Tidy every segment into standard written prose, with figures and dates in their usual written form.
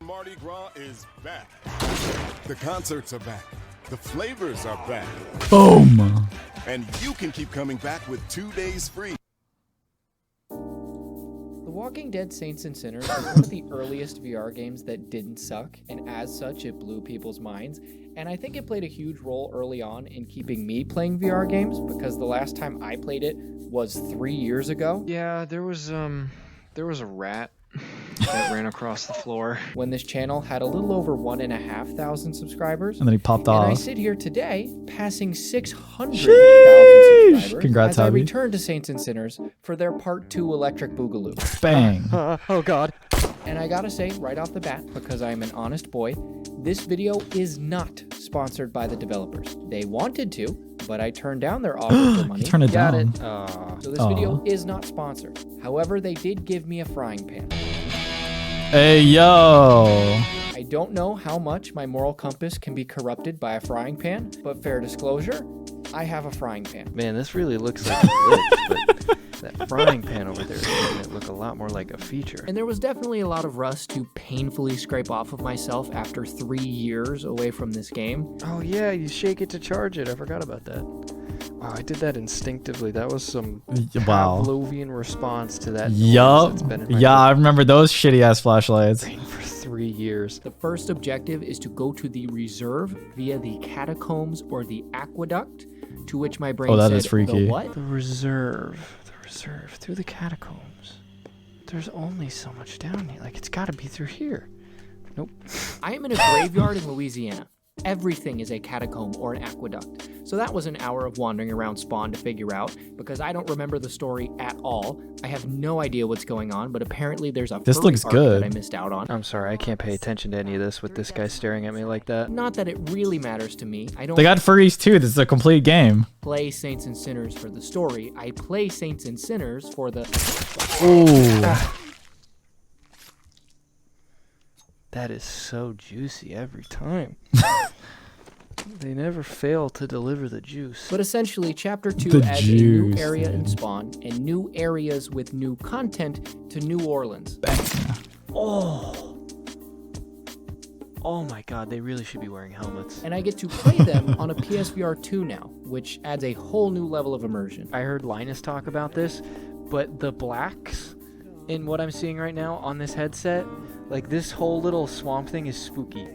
Mardi Gras is back. The concerts are back. The flavors are back. Boom! And you can keep coming back with 2 days free. The Walking Dead Saints and Sinners was one of the earliest VR games that didn't suck, and as such, it blew people's minds. And I think it played a huge role early on in keeping me playing VR games, because the last time I played it was 3 years ago. Yeah, there was a rat that ran across the floor. When this channel had a little over 1,500 subscribers. And then he popped And off. I sit here today, passing 600,000 subscribers, Congrats, as I Abby. return to Saints and Sinners for their Part 2 Electric Boogaloo. Bang. Oh god. And I gotta say, right off the bat, because I'm an honest boy, this video is not sponsored by the developers. They wanted to, but I turned down their offer for money. Turn it Got down. it. So this video is not sponsored. However, they did give me a frying pan. Hey, yo. I don't know how much my moral compass can be corrupted by a frying pan, but fair disclosure, I have a frying pan. Man, this really looks like a glitch, but that frying pan over there is making it look a lot more like a feature. And there was definitely a lot of rust to painfully scrape off of myself after 3 years away from this game. Oh yeah, you shake it to charge it. I forgot about that. Wow, I did that instinctively. That was some Wow. Pavlovian response to that noise Yup. that's been in my Yeah, I remember those shitty ass flashlights. brain for 3 years. The first objective is to go to the reserve via the catacombs or the aqueduct, to which my brain Oh, that said, is freaky. the what? The reserve, through the catacombs. There's only so much down here. Like, it's gotta be through here. Nope. I am in a graveyard in Louisiana. Everything is a catacomb or an aqueduct. So that was an hour of wandering around Spawn to figure out, because I don't remember the story at all. I have no idea what's going on, but apparently there's a This furry looks arc good. that I missed out on. I'm sorry, I can't pay attention to any of this with this guy staring at me like that. Not that it really matters to me. I don't They got furries too. This is a complete game. play Saints and Sinners for the story. I play Saints and Sinners for the... Ooh. That is so juicy every time. They never fail to deliver the juice. But essentially, Chapter 2 The adds a new juice, area in dude. Spawn and new areas with new content to New Orleans. Oh my god, they really should be wearing helmets. And I get to play them on a PSVR 2 now, which adds a whole new level of immersion. I heard Linus talk about this, but the blacks in what I'm seeing right now on this headset, like this whole little swamp thing is spooky.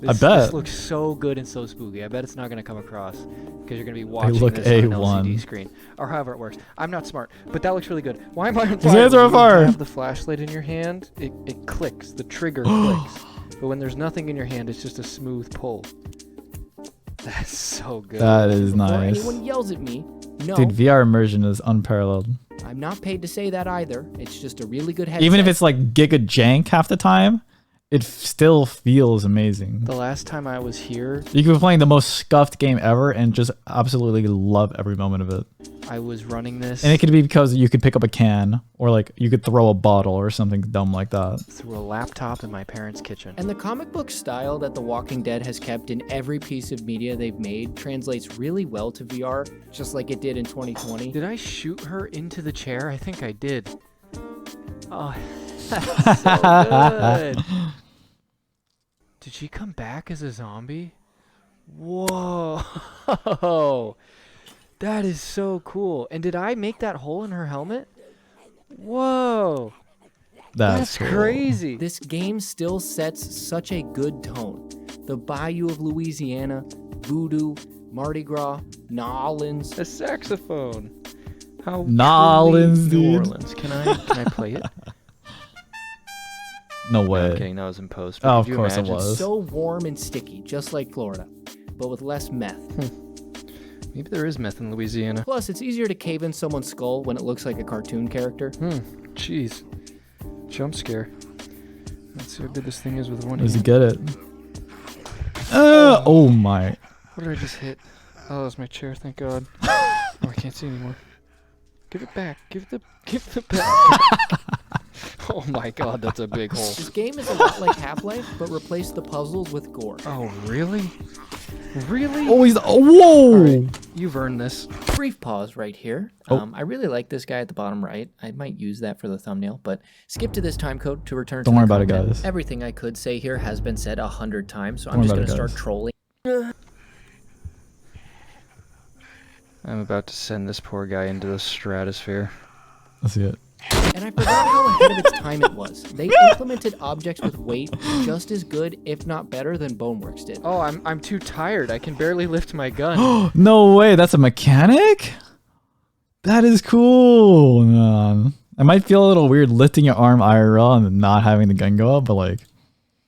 This bet. looks so good and so spooky. I bet it's not going to come across because you're going to be watching look this on an A1. LCD screen. Or however it works. I'm not smart, but that looks really good. Why am I on His fire? hands are on When you fire. have the flashlight in your hand, it clicks. The trigger clicks. But when there's nothing in your hand, it's just a smooth pull. That's so good. That is Before nice. anyone yells at me, no, Dude, VR immersion is unparalleled. I'm not paid to say that either. It's just a really good headset. Even if it's like giga jank half the time, it still feels amazing. The last time I was here, You could be playing the most scuffed game ever and just absolutely love every moment of it. I was running this And it could be because you could pick up a can or like you could throw a bottle or something dumb like that. through a laptop in my parents' kitchen. And the comic book style that The Walking Dead has kept in every piece of media they've made translates really well to VR, just like it did in 2020. Did I shoot her into the chair? I think I did. Oh, that's so good. Did she come back as a zombie? Whoa. That is so cool. And did I make that hole in her helmet? Whoa. That's cool. crazy. This game still sets such a good tone. The Bayou of Louisiana, Voodoo, Mardi Gras, New Orleans. A saxophone. How New Orleans, truly New dude. Orleans. Can I play it? No No, way. I'm kidding. That was in post. Oh, of could you course it imagine? was. So warm and sticky, just like Florida, but with less meth. Maybe there is meth in Louisiana. Plus, it's easier to cave in someone's skull when it looks like a cartoon character. Jeez. Jump scare. Let's see how good this thing is with one Does he hand. get it? Oh my. What did I just hit? Oh, that was my chair, thank God. Oh, I can't see anymore. Give it back. Give it back. Oh my God, that's a big hole. This game is a lot like Half-Life, but replace the puzzles with gore. Oh, really? Really? Oh, he's whoa. All right, you've earned this. Brief pause right here. Oh. I really like this guy at the bottom right. I might use that for the thumbnail, but skip to this time code to return Don't to worry the about it, content. guys. Everything I could say here has been said 100 times, so Don't I'm just worry going to about it, start guys. trolling. I'm about to send this poor guy into the stratosphere. Let's see it. And I forgot how ahead of its time it was. They implemented objects with weight just as good, if not better, than Boneworks did. Oh, I'm too tired. I can barely lift my gun. No way, that's a mechanic? That is cool, man. I might feel a little weird lifting your arm IRL and not having the gun go up, but like...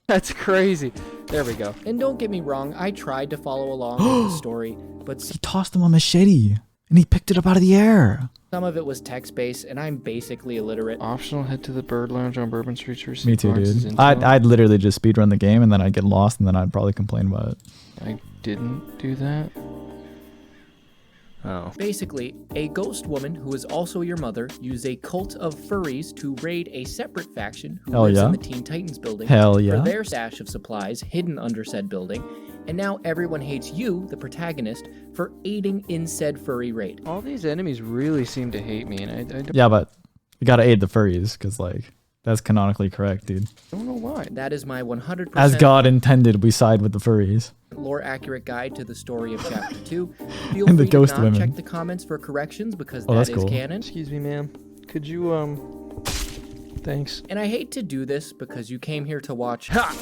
That's crazy. There we go. And don't get me wrong, I tried to follow along with the story, but He tossed him a machete, and he picked it up out of the air. some of it was text-based, and I'm basically illiterate. Optional, head to the Bird Lounge on Bourbon Street to receive Me too, boxes dude. intel. I'd literally just speedrun the game, and then I'd get lost, and then I'd probably complain about it. I didn't do that. Oh. Basically, a ghost woman who is also your mother used a cult of furries to raid a separate faction who Hell lives yeah. in the Teen Titans building Hell for yeah. their stash of supplies hidden under said building, and now everyone hates you, the protagonist, for aiding in said furry raid. All these enemies really seem to hate me, and I don't, Yeah, but you gotta aid the furries, because, like, that's canonically correct, dude. don't know why. That is my 100% As God intended, we side with the furries. lore-accurate guide to the story of Chapter 2. Feel And the free ghost to not women. check the comments for corrections because Oh, that that's is cool. canon. Excuse me, ma'am. Could you, thanks. And I hate to do this because you came here to watch. Ha!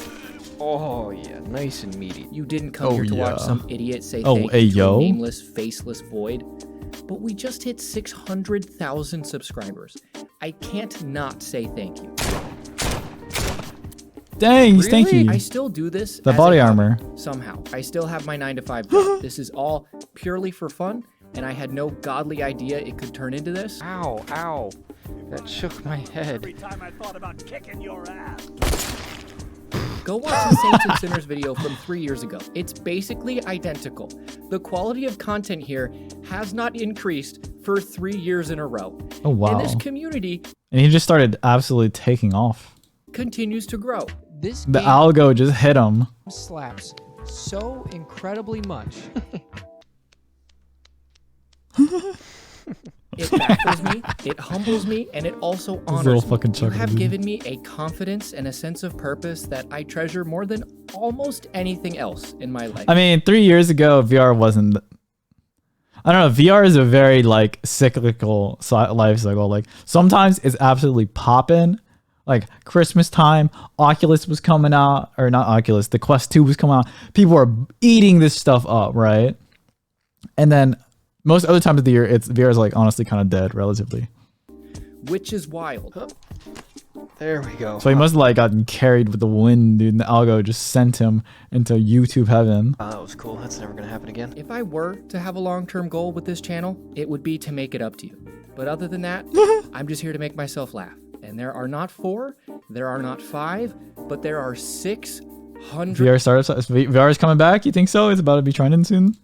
Oh, yeah, nice and meaty. You didn't come Oh, here to watch yeah. some idiot say Oh, thank hey, you to yo. a nameless, faceless void. But we just hit 600,000 subscribers. I can't not say thank you. Dang, he's Really? tanky. I still do this. The as body a hobby, armor. Somehow. I still have my 9-to-5 job. This is all purely for fun, and I had no godly idea it could turn into this. Ow, ow. That shook my head. Every time I thought about kicking your ass. Go watch the Saints and Sinners video from 3 years ago. It's basically identical. The quality of content here has not increased for 3 years in a row. Oh, wow. And this community And he just started absolutely taking off. continues to grow. This The game algo just hit him. slaps so incredibly much. It baffles me, it humbles me, and it also little honors fucking me. You chuckle, have dude. given me a confidence and a sense of purpose that I treasure more than almost anything else in my life. I mean, 3 years ago, VR wasn't... I don't know, VR is a very, like, cyclical life cycle. Like, sometimes it's absolutely popping. Like, Christmas time, Oculus was coming out. Or not Oculus, the Quest 2 was coming out. People are eating this stuff up, right? And then most other times of the year, VR is, like, honestly kind of dead, relatively. Which is wild. There we go. So he must have, like, gotten carried with the wind, dude. And the algo just sent him into YouTube heaven. That was cool. That's never gonna happen again. If I were to have a long-term goal with this channel, it would be to make it up to you. But other than that, I'm just here to make myself laugh. And there are not 4, there are not 5, but there are 600,000 VR is coming back? You think so? It's about to be trending soon?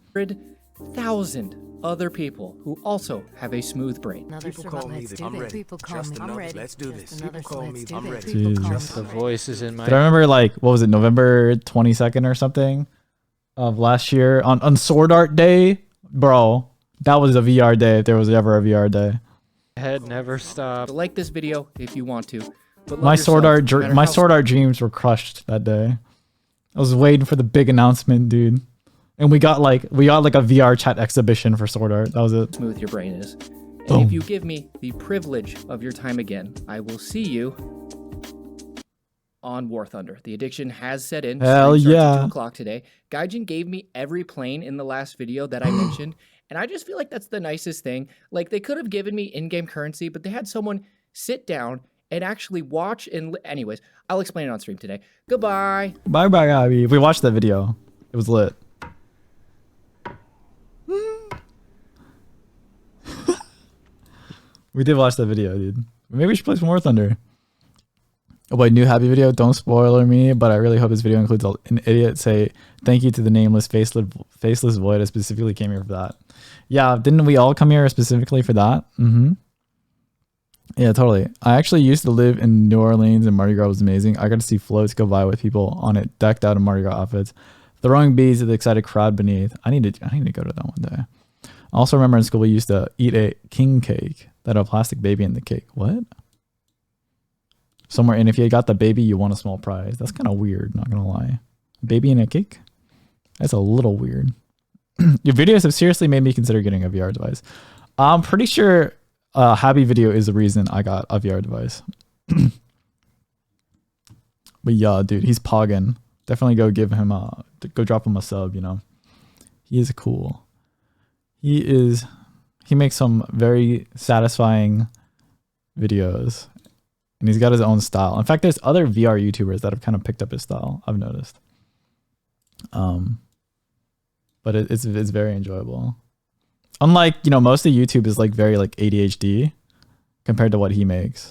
other people who also have a smooth brain. People call me this. I'm ready. Just another. Let's do this. People call me. I'm ready. Jeez. The voice is in my. Did I remember, like, what was it, November 22nd or something of last year on Sword Art Day? Bro, that was a VR day if there was ever a VR day. head never stopped. So like this video if you want to. But love My Sword yourself, Art no matter my how Sword Art dreams were crushed that day. I was waiting for the big announcement, dude. And we got like a VR chat exhibition for Sword Art. That was it. smooth your brain is. And Boom. if you give me the privilege of your time again, I will see you on War Thunder. The addiction has set in. Hell Stream starts at yeah. 2 o'clock today. Gaijin gave me every plane in the last video that I mentioned, and I just feel like that's the nicest thing. Like, they could have given me in-game currency, but they had someone sit down and actually watch and... Anyways, I'll explain it on stream today. Goodbye. Bye bye, Abby. If we watched that video, it was lit. We did watch that video, dude. Maybe we should play some War Thunder. Oh boy, new happy video. Don't spoiler me, but I really hope this video includes an idiot say thank you to the nameless faceless void. I specifically came here for that. Yeah, didn't we all come here specifically for that? Mm-hmm. Yeah, totally. I actually used to live in New Orleans and Mardi Gras was amazing. I got to see floats go by with people on it decked out in Mardi Gras outfits. Throwing bees at the excited crowd beneath. I need to go to that one day. I also remember in school we used to eat a king cake that had a plastic baby in the cake. What? Somewhere, and if you got the baby, you won a small prize. That's kind of weird, not gonna lie. Baby in a cake? That's a little weird. Your videos have seriously made me consider getting a VR device. I'm pretty sure Happy Video is the reason I got a VR device. But yeah, dude, he's pogging. Definitely go drop him a sub, you know. He is cool. He makes some very satisfying videos. And he's got his own style. In fact, there's other VR YouTubers that have kind of picked up his style, I've noticed. But it's very enjoyable. Unlike, you know, most of YouTube is like very like ADHD compared to what he makes.